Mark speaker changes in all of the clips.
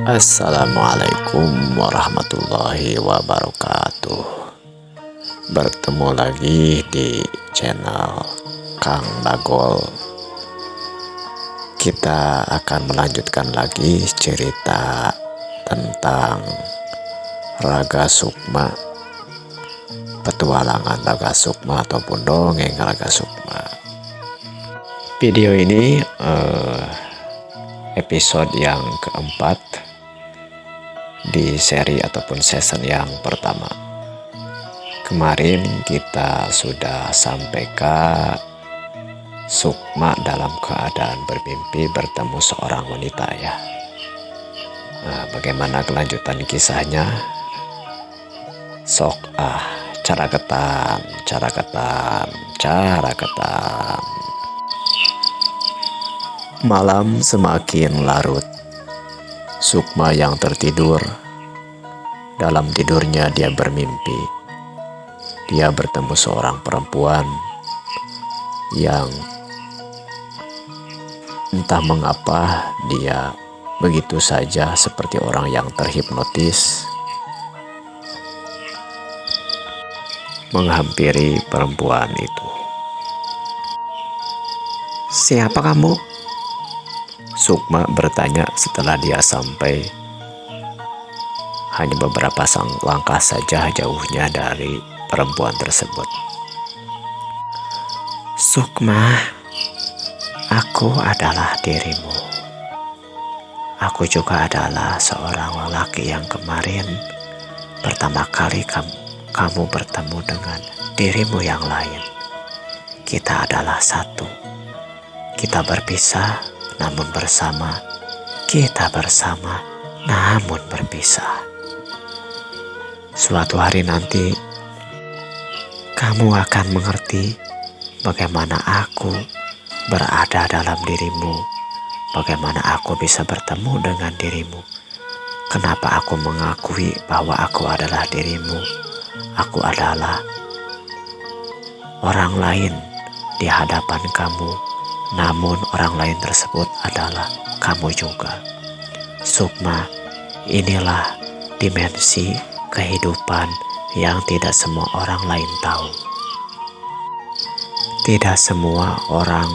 Speaker 1: Assalamualaikum warahmatullahi wabarakatuh. Bertemu lagi di channel Kang Dagol. Kita akan melanjutkan lagi cerita tentang Raga Sukma, petualangan Raga Sukma ataupun dongeng Raga Sukma. Video ini episode yang keempat di seri ataupun season yang pertama. Kemarin kita sudah sampai ke Sukma dalam keadaan bermimpi bertemu seorang wanita ya. Bagaimana kelanjutan kisahnya? Sok caraketan. Malam semakin larut. Sukma yang tertidur, dalam tidurnya dia bermimpi. Dia bertemu seorang perempuan yang entah mengapa dia begitu saja seperti orang yang terhipnotis menghampiri perempuan itu. "Siapa kamu?" Sukma bertanya setelah dia sampai hanya beberapa langkah saja jauhnya dari perempuan tersebut. "Sukma, aku adalah dirimu. Aku juga adalah seorang lelaki yang kemarin pertama kali kamu bertemu dengan dirimu yang lain. Kita adalah satu. Kita berpisah namun bersama, kita bersama namun berpisah. Suatu hari nanti kamu akan mengerti bagaimana aku berada dalam dirimu, bagaimana aku bisa bertemu dengan dirimu, kenapa aku mengakui bahwa aku adalah dirimu. Aku adalah orang lain di hadapan kamu, namun orang lain tersebut adalah kamu juga. Sukma, inilah dimensi kehidupan yang tidak semua orang lain tahu. Tidak semua orang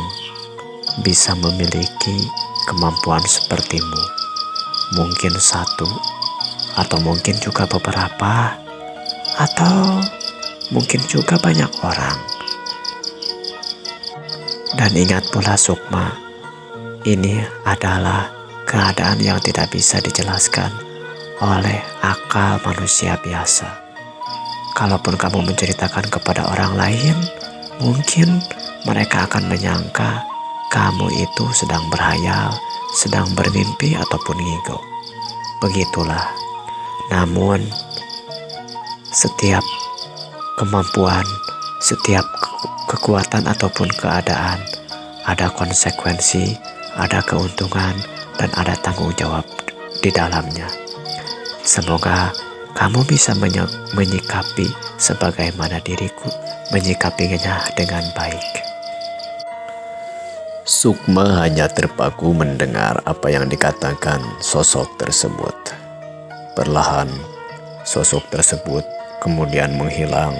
Speaker 1: bisa memiliki kemampuan sepertimu. Mungkin satu, atau mungkin juga beberapa, atau mungkin juga banyak orang. Dan ingat pula Sukma, ini adalah keadaan yang tidak bisa dijelaskan oleh akal manusia biasa. Kalaupun kamu menceritakan kepada orang lain, mungkin mereka akan menyangka kamu itu sedang berhayal, sedang bermimpi ataupun ngigo. Begitulah. Namun setiap kemampuan, setiap kekuatan ataupun keadaan ada konsekuensi, ada keuntungan, dan ada tanggung jawab di dalamnya. Semoga kamu bisa menyikapi sebagaimana diriku menyikapinya dengan baik. Sukma hanya terpaku mendengar apa yang dikatakan sosok tersebut. Perlahan sosok tersebut kemudian menghilang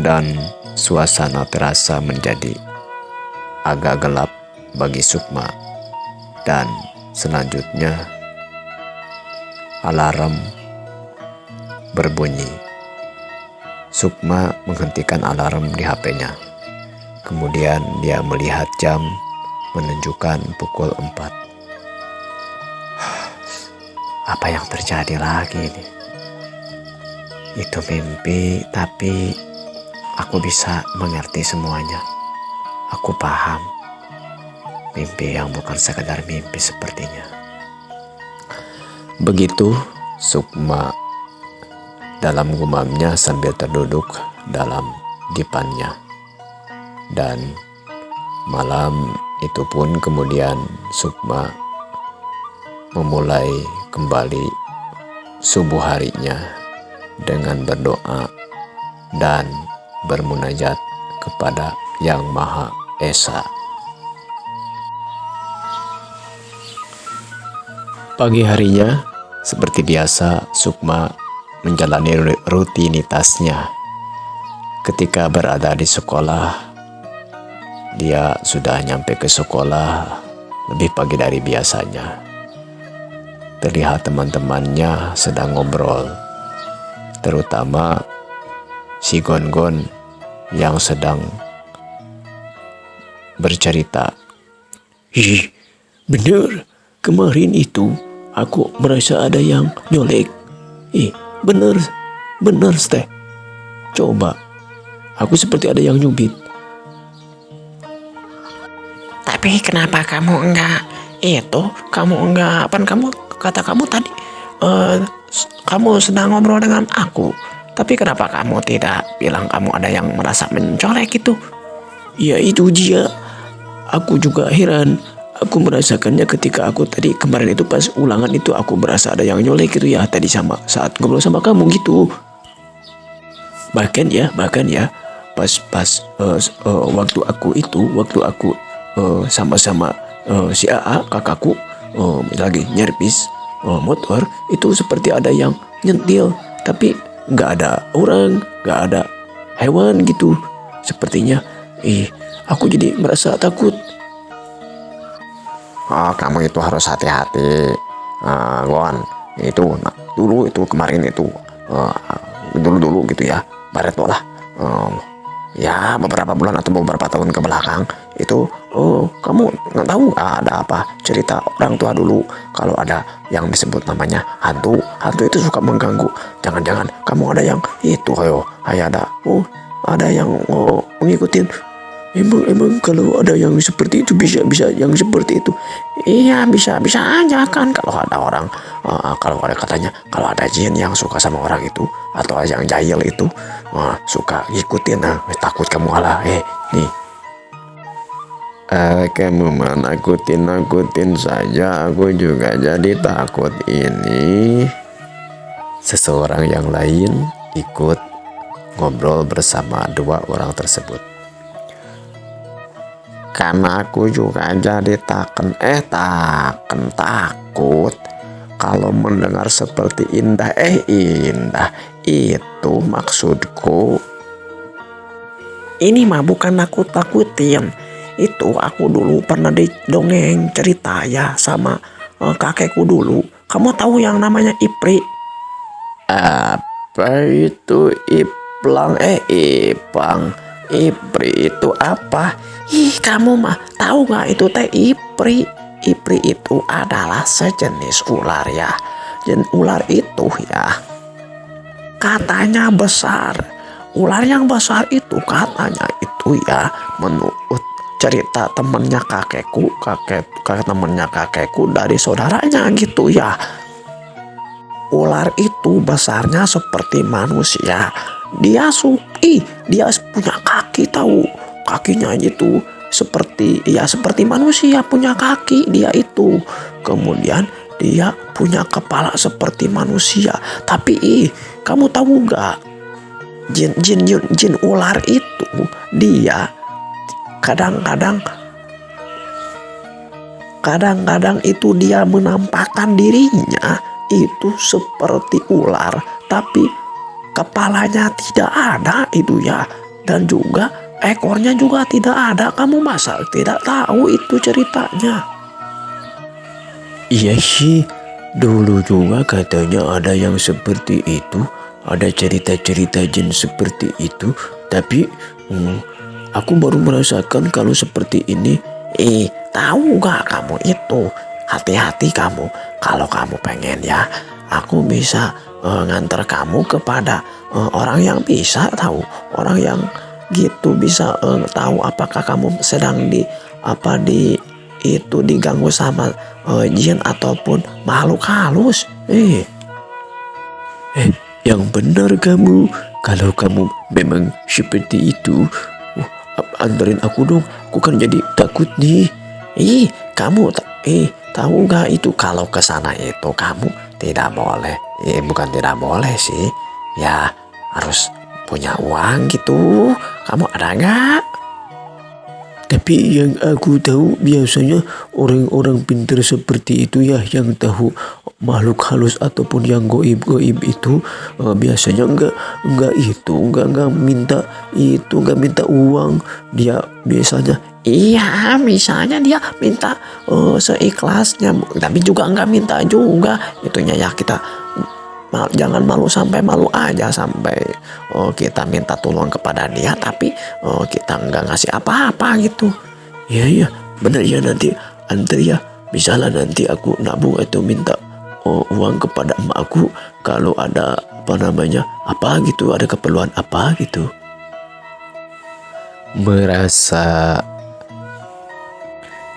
Speaker 1: dan suasana terasa menjadi agak gelap bagi Sukma. Dan selanjutnya alarm berbunyi. Sukma menghentikan alarm di HP-nya. Kemudian dia melihat jam menunjukkan pukul 4. Apa yang terjadi lagi ini? Itu mimpi, tapi aku bisa mengerti semuanya. Aku paham. Mimpi yang bukan sekadar mimpi sepertinya. Begitu Sukma dalam gumamnya sambil terduduk dalam dipannya. Dan malam itu pun kemudian Sukma memulai kembali subuh harinya dengan berdoa dan bermunajat kepada Yang Maha Esa. Pagi harinya, seperti biasa, Sukma menjalani rutinitasnya. Ketika berada di sekolah, dia sudah nyampe ke sekolah lebih pagi dari biasanya. Terlihat teman-temannya sedang ngobrol, terutama si Gon-Gon yang sedang bercerita.
Speaker 2: Ih, bener. Kemarin itu aku merasa ada yang nyolek. Bener, bener, Teh. Coba, aku seperti ada yang nyubit.
Speaker 3: Tapi kenapa kamu enggak kamu kata kamu tadi kamu sedang ngobrol dengan aku. Tapi kenapa kamu tidak bilang kamu ada yang merasa mencolek itu?
Speaker 2: Ya itu dia. Aku juga heran. Aku merasakannya ketika aku tadi kemarin itu pas ulangan itu aku merasa ada yang nyolek gitu ya tadi sama saat ngobrol sama kamu gitu. Bahkan ya pas waktu aku sama-sama si AA kakakku lagi nyervis motor itu seperti ada yang nyentil tapi nggak ada orang, nggak ada hewan gitu. Sepertinya aku jadi merasa takut.
Speaker 1: Oh, kamu itu harus hati-hati, Gon. Itu dulu itu kemarin itu dulu gitu ya, Bareto lah. Ya beberapa bulan atau beberapa tahun ke belakang itu kamu nggak tahu ada apa cerita orang tua dulu kalau ada yang disebut namanya hantu itu suka mengganggu. Jangan-jangan kamu ada yang itu ada yang mengikutin.
Speaker 2: Emang kalau ada yang seperti itu bisa yang seperti itu.
Speaker 3: Iya, bisa aja kan kalau ada orang kalau ada katanya kalau ada jin yang suka sama orang itu atau yang jahil itu suka ngikutin. Takut kamu nih.
Speaker 1: Kamu mah nakutin saja, aku juga jadi takut ini. Seseorang yang lain ikut ngobrol bersama dua orang tersebut. Karena aku juga jadi takut kalau mendengar seperti indah itu maksudku.
Speaker 3: Ini mah bukan nakut-nakutin. Itu aku dulu pernah didongeng cerita ya sama kakekku dulu. Kamu tahu yang namanya Ipri?
Speaker 2: Apa itu Iplang? Ipang. Ipri itu apa?
Speaker 3: Kamu mah tahu gak itu teh Ipri? Ipri itu adalah sejenis ular ya. Dan ular itu ya katanya besar. Ular yang besar itu katanya itu ya menurut cerita temennya kakekku temennya kakekku dari saudaranya gitu ya. Ular itu besarnya seperti manusia. Dia punya kaki tahu. Kakinya itu seperti manusia punya kaki dia itu. Kemudian dia punya kepala seperti manusia. Tapi kamu tahu gak? Jin ular itu dia kadang-kadang itu dia menampakkan dirinya itu seperti ular, tapi kepalanya tidak ada itu ya, dan juga ekornya juga tidak ada. Kamu masa tidak tahu itu ceritanya?
Speaker 2: Iya sih, dulu juga katanya ada yang seperti itu, ada cerita-cerita jin seperti itu, tapi aku baru merasakan kalau seperti ini.
Speaker 3: Tahu gak kamu itu? Hati-hati kamu. Kalau kamu pengen ya, aku bisa nganter kamu kepada orang yang bisa tahu. Orang yang gitu bisa tahu apakah kamu sedang diganggu sama jin ataupun makhluk halus.
Speaker 2: Yang benar kamu. Kalau kamu memang seperti itu, anterin aku dong. Aku kan jadi takut nih.
Speaker 3: Kamu tahu gak itu kalau ke sana itu kamu tidak boleh. Bukan tidak boleh sih. Ya harus punya uang gitu. Kamu ada gak?
Speaker 2: Tapi yang aku tahu biasanya orang-orang pintar seperti itu ya yang tahu makhluk halus ataupun yang goib-goib itu biasanya nggak minta itu, nggak minta uang. Dia biasanya
Speaker 3: Iya, misalnya dia minta seikhlasnya, tapi juga nggak minta juga. Itunya ya kita jangan malu sampai malu aja sampai kita minta tolong kepada dia, tapi kita nggak ngasih apa-apa gitu.
Speaker 2: ya benar ya, nanti antri ya. Misalnya nanti aku nabung atau minta uang kepada emak aku kalau ada apa gitu, ada keperluan apa gitu.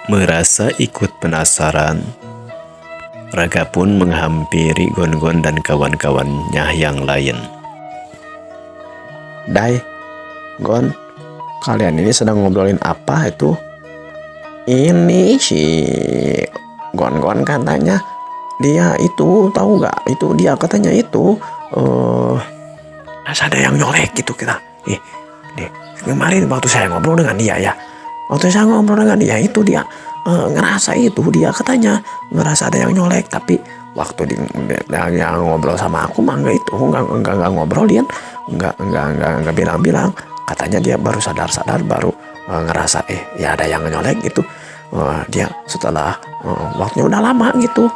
Speaker 1: Merasa ikut penasaran, Raga pun menghampiri Gon-Gon dan kawan-kawannya yang lain.
Speaker 3: Dai, Gon, kalian ini sedang ngobrolin apa itu? Ini si Gon-Gon katanya dia itu, tahu nggak? Itu dia katanya itu ada yang nyolek gitu kita. Nih, kemarin waktu saya ngobrol dengan dia ya. Waktu saya ngobrol dengan dia itu dia ngerasa itu, dia katanya ngerasa ada yang nyolek, tapi waktu dia ngobrol sama aku mah nggak ngobrolin, nggak bilang, katanya dia baru sadar baru ngerasa ya ada yang nyolek gitu. Dia setelah waktunya udah lama gitu.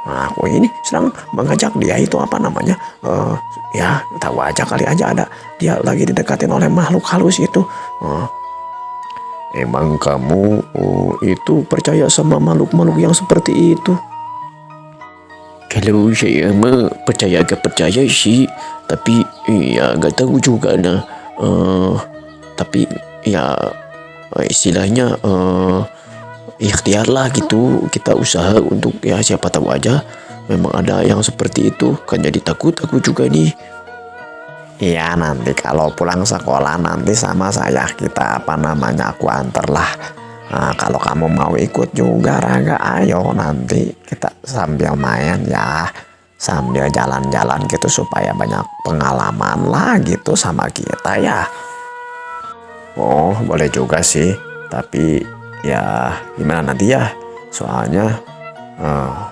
Speaker 3: Nah, aku ini sedang mengajak dia itu ya tahu aja kali aja ada dia lagi didekatin oleh makhluk halus itu.
Speaker 2: Emang kamu itu percaya sama makhluk-makhluk yang seperti itu? Kalau saya mah percaya gak percaya sih, tapi ya gak tahu juga nah. Tapi ya istilahnya ikhtiar lah gitu, kita usaha untuk ya siapa tahu aja memang ada yang seperti itu. Kan jadi takut aku juga nih.
Speaker 3: Iya, nanti kalau pulang sekolah nanti sama saya kita aku antar lah. Nah, kalau kamu mau ikut juga Raga, ayo nanti kita sambil main ya, sambil jalan-jalan gitu supaya banyak pengalaman lah gitu sama kita ya.
Speaker 1: Oh, boleh juga sih, tapi ya gimana nanti ya? Soalnya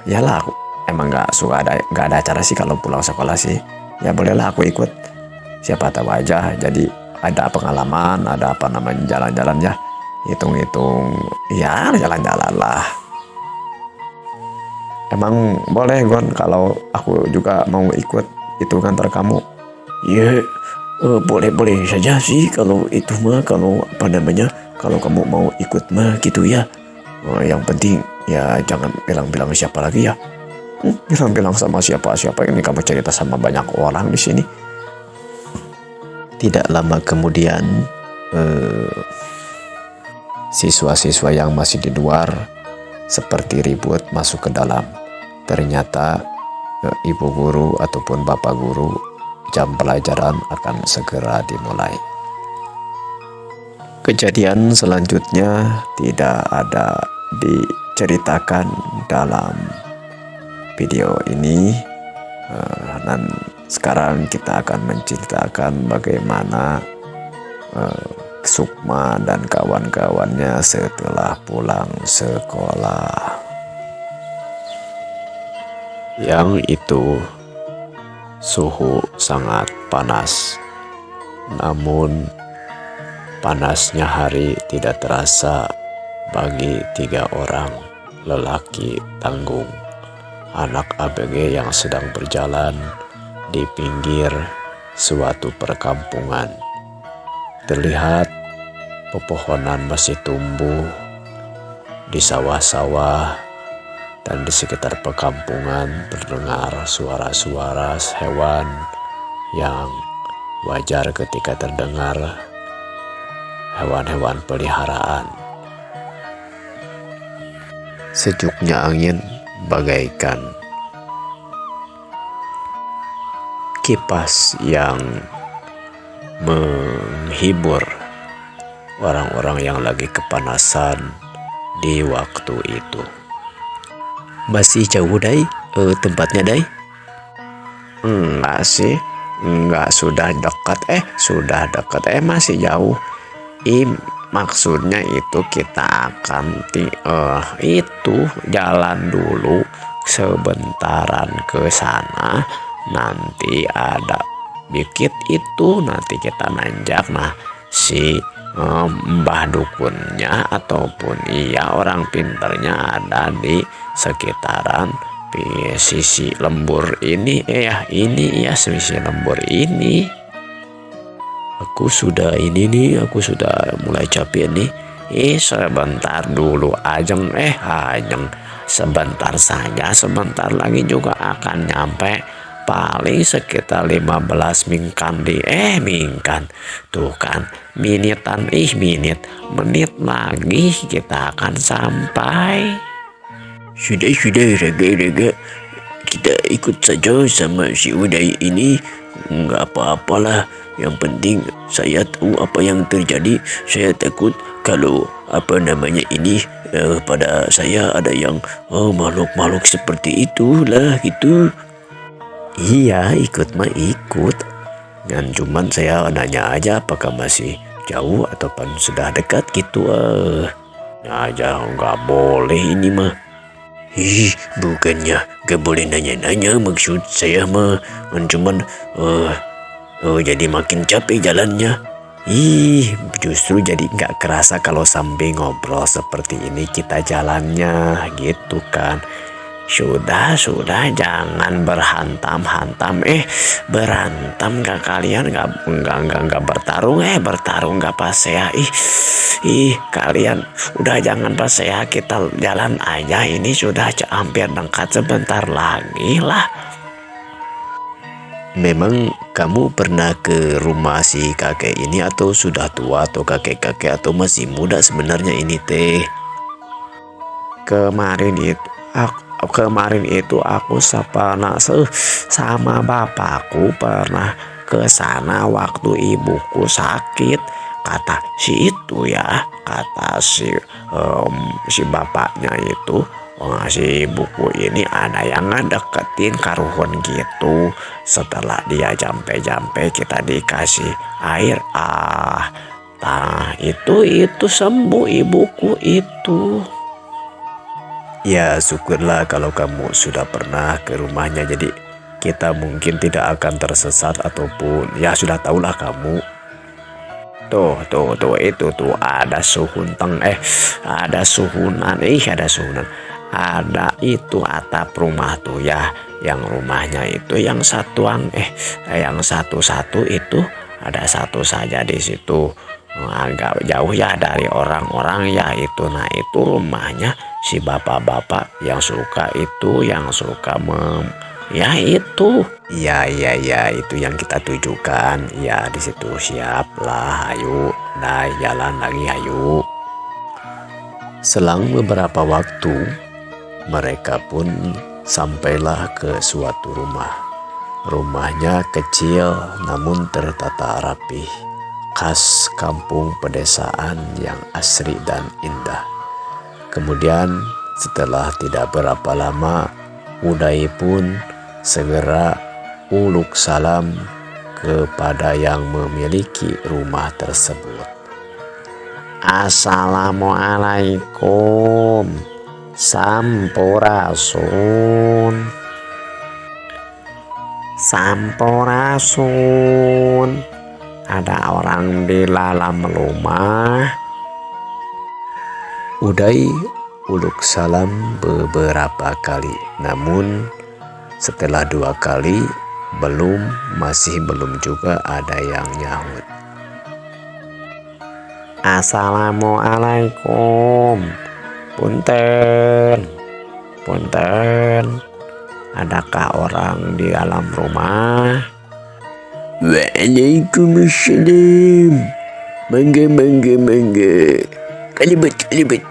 Speaker 1: ya lah, aku emang nggak ada acara sih kalau pulang sekolah sih. Ya bolehlah aku ikut. Siapa tahu aja jadi ada pengalaman, ada jalan-jalan ya, hitung-hitung ya jalan-jalan lah. Emang boleh Gon kalau aku juga mau ikut itu kantor kamu?
Speaker 2: Ya boleh saja sih kalau itu mah, kalau kalau kamu mau ikut mah gitu ya. Yang penting ya jangan bilang-bilang siapa lagi ya.
Speaker 3: Bilang-bilang sama siapa-siapa ini, kamu cerita sama banyak orang di sini.
Speaker 1: Tidak lama kemudian, siswa-siswa yang masih di luar seperti ribut masuk ke dalam. Ternyata ibu guru ataupun bapak guru jam pelajaran akan segera dimulai. Kejadian selanjutnya tidak ada diceritakan dalam video ini. Dan sekarang kita akan menceritakan bagaimana Sukma dan kawan-kawannya setelah pulang sekolah. Yang itu suhu sangat panas, namun panasnya hari tidak terasa bagi 3 orang lelaki tanggung anak ABG yang sedang berjalan di pinggir suatu perkampungan. Terlihat pepohonan masih tumbuh di sawah-sawah, dan di sekitar perkampungan terdengar suara-suara hewan yang wajar ketika terdengar hewan-hewan peliharaan. Sejuknya angin bagaikan kipas yang menghibur orang-orang yang lagi kepanasan di waktu itu. Masih jauh Dai tempatnya Dai?
Speaker 3: Enggak sih, sudah dekat masih jauh.
Speaker 1: maksudnya itu kita akan itu jalan dulu sebentaran ke sana, nanti ada bukit itu nanti kita nanjak. Nah si mbah dukunnya ataupun orang pinternya ada di sekitaran sisi lembur ini sisi lembur ini.
Speaker 2: Aku sudah mulai capek nih.
Speaker 1: Sebentar dulu Ajeng. Ajeng, sebentar saja, sebentar lagi juga akan nyampe. Paling sekitar 15 mingkan tuh kan, menit lagi kita akan sampai.
Speaker 2: Sudah raga, kita ikut saja sama si Uday ini. Nggak apa-apalah, yang penting saya tahu apa yang terjadi. Saya takut kalau pada saya ada yang makhluk-makhluk seperti itulah gitu.
Speaker 1: Iya, ikut mah ikut. Dan cuman saya nanya aja apakah masih jauh ataupun sudah dekat gitu. Aja nggak boleh ini mah.
Speaker 2: Bukannya gak boleh nanya-nanya, maksud saya mah cuman jadi makin capek jalannya.
Speaker 1: Justru jadi nggak kerasa kalau sambil ngobrol seperti ini kita jalannya gitu kan. Sudah, jangan berhantam-hantam. Berantem gak kalian? Gak bertarung? Bertarung gak pas ya? Kalian udah jangan pas ya, kita jalan aja. Ini sudah hampir dekat, sebentar lagi lah.
Speaker 2: Memang kamu pernah ke rumah si kakek ini atau sudah tua atau kakek-kakek atau masih muda sebenarnya ini teh?
Speaker 1: Kemarin itu aku sama bapakku pernah ke sana waktu ibuku sakit. Kata si bapaknya itu, si ibuku ini ada yang ngedeketin karuhun gitu. Setelah dia jampe kita dikasih air, itu sembuh ibuku itu.
Speaker 2: Ya syukurlah kalau kamu sudah pernah ke rumahnya, jadi kita mungkin tidak akan tersesat ataupun ya sudah tahulah kamu.
Speaker 1: Tuh itu ada suhunan. Ada itu atap rumah tuh ya, yang rumahnya itu yang yang satu itu ada satu saja di situ. Agak jauh ya dari orang-orang ya itu. Nah itu rumahnya si bapak-bapak yang suka itu, itu.
Speaker 2: Ya itu yang kita tujukan. Ya di situ, siap lah, ayo. Nah jalan lagi, ayo. Selang beberapa waktu mereka pun sampailah ke suatu rumah. Rumahnya kecil namun tertata rapi, khas kampung pedesaan yang asri dan indah. Kemudian setelah tidak berapa lama, Uday pun segera uluk salam kepada yang memiliki rumah tersebut.
Speaker 1: Assalamualaikum, Sampurasun. Ada orang di dalam rumah.
Speaker 2: Uday uluk salam beberapa kali, namun setelah 2 kali masih belum juga ada yang nyahut.
Speaker 1: Assalamualaikum, punten. Adakah orang di dalam rumah?
Speaker 2: Waalaikumsalam. Mangga. Kalibet,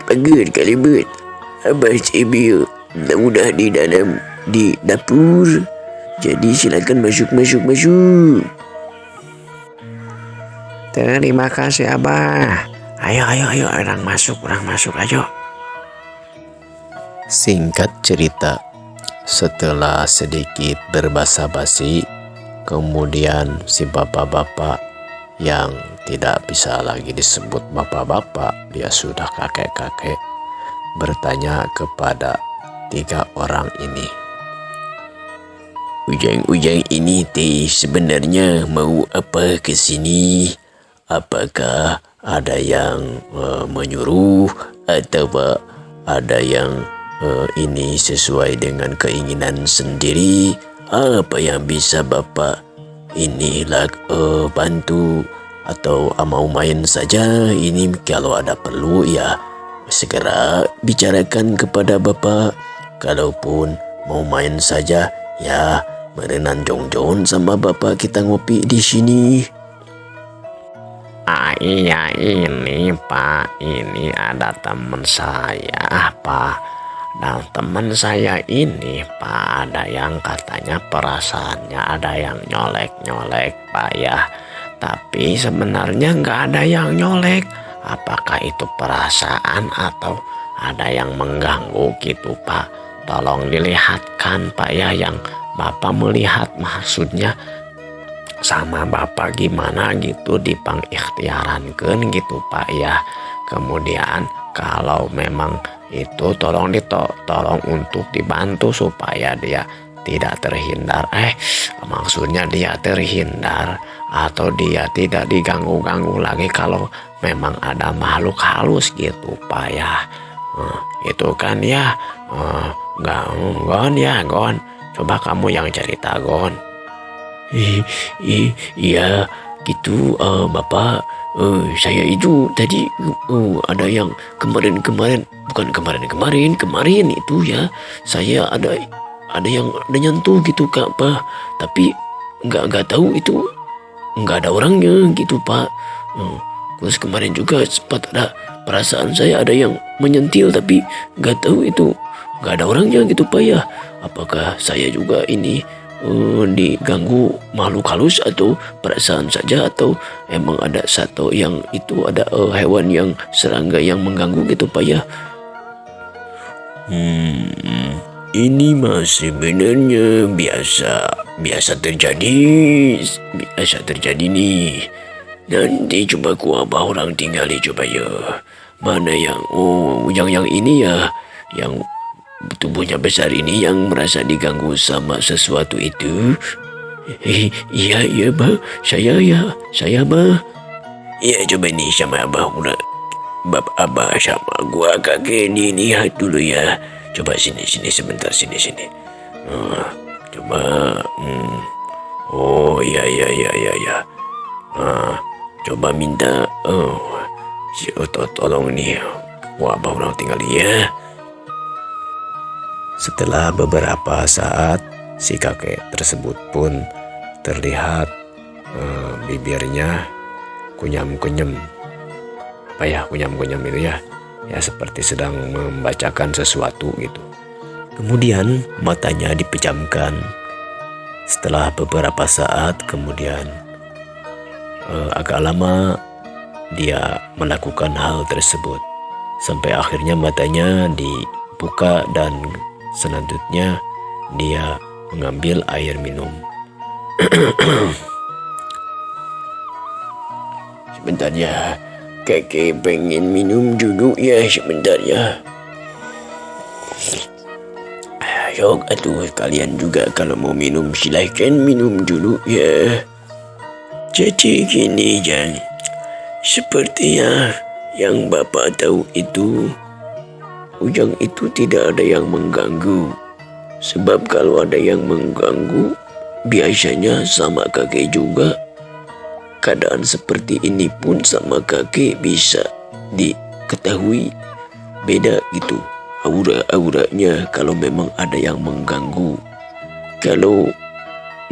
Speaker 2: pagar. Abah Cibir udah di dapur. Jadi silakan masuk.
Speaker 1: Terima kasih Abah. Ayo, orang masuk ayo.
Speaker 2: Singkat cerita, setelah sedikit berbasa-basi, kemudian si bapak-bapak
Speaker 1: yang tidak bisa lagi disebut bapak-bapak, dia sudah kakek-kakek, bertanya kepada 3 orang ini.
Speaker 2: Ujang-ujang ini teh sebenarnya mau apa ke sini? Apakah ada yang menyuruh atau ada yang ini sesuai dengan keinginan sendiri? Apa yang bisa Bapak inilah bantu atau mau main saja? Ini kalau ada perlu ya segera bicarakan kepada Bapak. Kalaupun mau main saja ya merenan jong-jong sama Bapak, kita ngopi di sini.
Speaker 3: Iya ini Pak, ini ada teman saya Pak. Dan teman saya ini Pak, ada yang katanya perasaannya ada yang nyolek-nyolek Pak ya. Tapi sebenarnya nggak ada yang nyolek. Apakah itu perasaan atau ada yang mengganggu gitu Pak? Tolong dilihatkan Pak ya, yang Bapak melihat maksudnya sama Bapak gimana gitu dipangikhtiarankeun gitu Pak ya. Kemudian kalau memang itu tolong untuk dibantu supaya dia tidak terhindar. Maksudnya dia terhindar atau dia tidak diganggu-ganggu lagi kalau memang ada makhluk halus gitu Pak ya. Itu kan ya. Gon ya Gon. Coba kamu yang cerita Gon.
Speaker 2: Iya gitu Bapak. Saya itu tadi ada yang kemarin itu ya, saya ada yang nyentuh gitu Kak Pak, tapi nggak tahu itu nggak ada orangnya gitu Pak. Terus kemarin juga sempat ada perasaan saya ada yang menyentil, tapi nggak tahu itu nggak ada orangnya gitu Pak ya. Apakah saya juga ini diganggu makhluk halus atau perasaan saja, atau emang ada satu yang itu ada hewan yang serangga yang mengganggu gitu Pak ya? Ini mah sebenarnya biasa terjadi nih. Nanti coba abah orang tinggali coba ya. Mana yang yang ini ya, yang tubuhnya besar ini yang merasa diganggu sama sesuatu itu. Iya Bah, saya Bah. Iya coba nih sama Abah udah. Abah sama gua kakek ini lihat dulu ya. Coba sini sebentar sini. Coba. Oh iya. Coba minta si Oto tolong nih. Wah Abah orang tinggal ya.
Speaker 1: Setelah beberapa saat, si kakek tersebut pun terlihat bibirnya kunyam-kunyam. Apa ya kunyam-kunyam itu ya? Ya seperti sedang membacakan sesuatu gitu. Kemudian matanya dipejamkan. Setelah beberapa saat kemudian agak lama dia melakukan hal tersebut. Sampai akhirnya matanya dibuka dan selanjutnya dia mengambil air minum.
Speaker 2: Sebentar ya, kakek pengen minum dulu ya, sebentar ya. Sok atuh kalian juga kalau mau minum silahkan minum dulu ya. Jadi gini Jan, sepertinya yang Bapak tahu itu, Ujang itu tidak ada yang mengganggu. Sebab kalau ada yang mengganggu, biasanya sama kakek juga. Keadaan seperti ini pun sama kakek bisa diketahui. Beda gitu aura-auranya kalau memang ada yang mengganggu. Kalau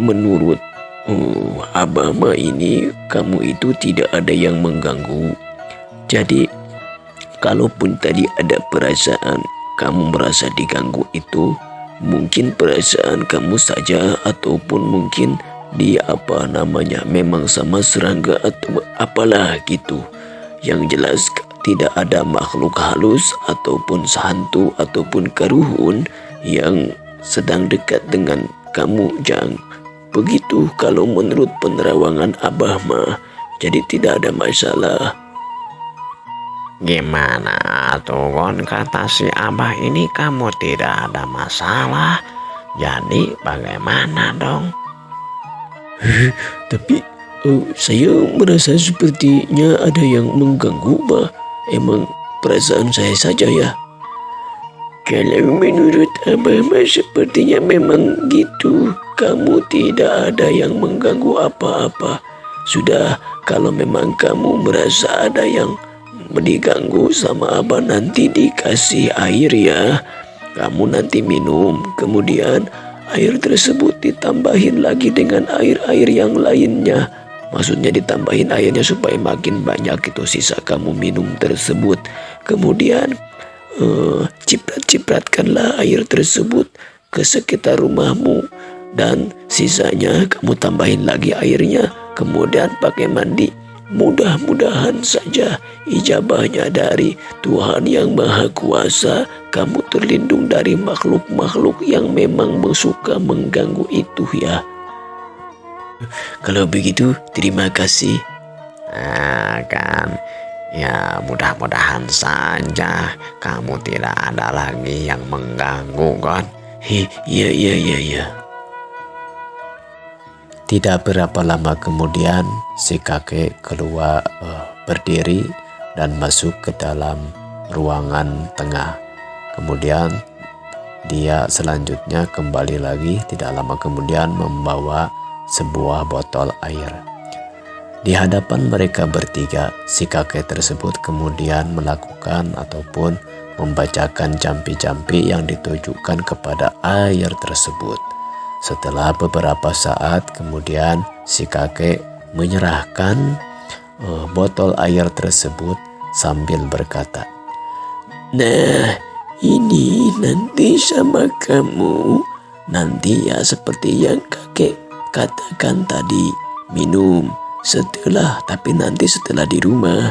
Speaker 2: menurut Abah mah ini, kamu itu tidak ada yang mengganggu. Jadi kalaupun tadi ada perasaan kamu merasa diganggu itu, mungkin perasaan kamu saja ataupun mungkin dia memang sama serangga atau apalah gitu. Yang jelas tidak ada makhluk halus ataupun hantu ataupun karuhun yang sedang dekat dengan kamu Jang. Begitu kalau menurut penerawangan Abah mah. jadi tidak ada masalah.
Speaker 1: Gimana tuh Gon, kata si Abah ini kamu tidak ada masalah. Jadi bagaimana dong?
Speaker 2: Tapi saya merasa sepertinya ada yang mengganggu, Bah. Emang perasaan saya saja ya? Kalau menurut Abah mah sepertinya memang gitu. Kamu tidak ada yang mengganggu apa-apa. Sudah, kalau memang kamu merasa ada yang diganggu sama Abah, nanti dikasih air ya. Kamu nanti minum, kemudian air tersebut ditambahin lagi dengan air-air yang lainnya. Maksudnya ditambahin airnya supaya makin banyak itu sisa kamu minum tersebut. Kemudian ciprat-cipratkanlah air tersebut ke sekitar rumahmu. Dan sisanya kamu tambahin lagi airnya. Kemudian pakai mandi. Mudah-mudahan saja ijabahnya dari Tuhan yang Maha Kuasa. Kamu terlindung dari makhluk-makhluk yang memang suka mengganggu itu ya. Kalau begitu, terima kasih.
Speaker 1: Kan, ya mudah-mudahan saja kamu tidak ada lagi yang mengganggu Gon.
Speaker 2: Iya.
Speaker 1: Tidak berapa lama kemudian si kakek keluar berdiri dan masuk ke dalam ruangan tengah. Kemudian dia selanjutnya kembali lagi tidak lama kemudian membawa sebuah botol air. Di hadapan mereka bertiga, si kakek tersebut kemudian melakukan ataupun membacakan jampi-jampi yang ditujukan kepada air tersebut. Setelah beberapa saat kemudian si kakek menyerahkan botol air tersebut sambil berkata,
Speaker 2: Nah, ini nanti sama kamu. Nanti ya seperti yang kakek katakan tadi, minum tapi nanti setelah di rumah.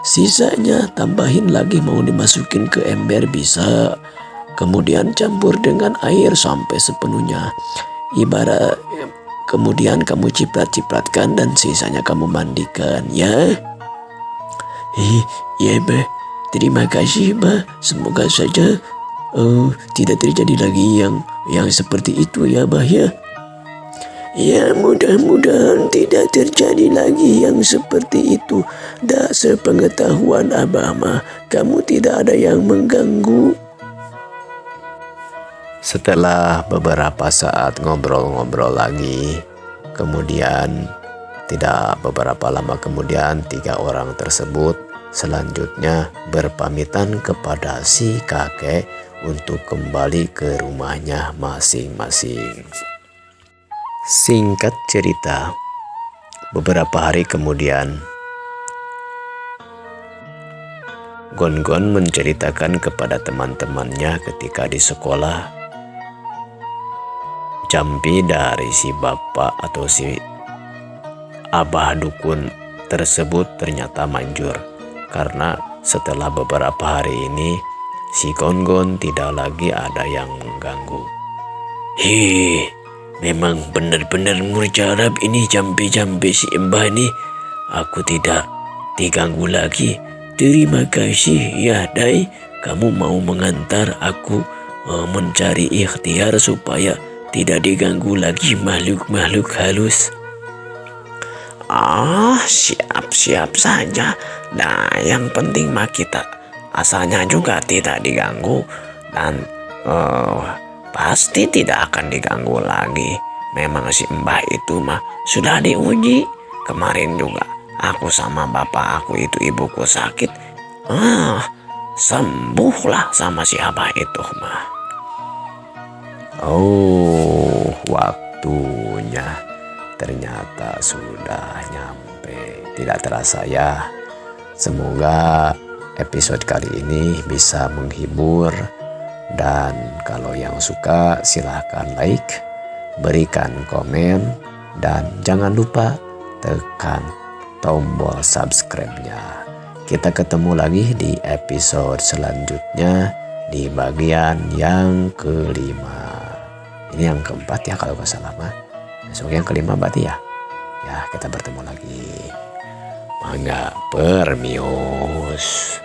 Speaker 2: Sisanya tambahin lagi, mau dimasukin ke ember bisa. Kemudian campur dengan air sampai sepenuhnya. Kemudian kamu ciprat-cipratkan dan sisanya kamu mandikan ya. Iya Bah, terima kasih Bah. Semoga saja tidak terjadi lagi yang seperti itu ya Bah ya. Ya mudah-mudahan tidak terjadi lagi yang seperti itu. Dah sepengetahuan Abah mah, kamu tidak ada yang mengganggu.
Speaker 1: Setelah beberapa saat ngobrol-ngobrol lagi, kemudian tidak beberapa lama kemudian 3 orang tersebut selanjutnya berpamitan kepada si kakek untuk kembali ke rumahnya masing-masing. Singkat cerita, beberapa hari kemudian Gon-Gon menceritakan kepada teman-temannya ketika di sekolah, jampi dari si bapak atau si abah dukun tersebut ternyata manjur. Karena setelah beberapa hari ini si Gon-Gon tidak lagi ada yang mengganggu.
Speaker 2: Memang benar-benar mujarab ini jampi-jampi si Mbah ini. Aku tidak diganggu lagi. Terima kasih ya Dai. Kamu mau mengantar aku mencari ikhtiar supaya tidak diganggu lagi makhluk-makhluk halus.
Speaker 1: Siap-siap saja. Nah, yang penting mah kita asalnya juga tidak diganggu dan pasti tidak akan diganggu lagi. Memang si Mbah itu mah sudah diuji. Kemarin juga aku sama bapak aku itu, ibuku sakit. Sembuhlah sama si Abah itu mah.
Speaker 2: Oh, waktunya ternyata sudah nyampe. Tidak terasa ya. Semoga episode kali ini bisa menghibur. Dan kalau yang suka silahkan like, berikan komen, dan jangan lupa tekan tombol subscribe-nya. Kita ketemu lagi di episode selanjutnya di bagian yang kelima. Ini yang keempat ya kalau gak salah mah. Besok yang kelima berarti ya. Ya kita bertemu lagi.
Speaker 1: Mangga permios.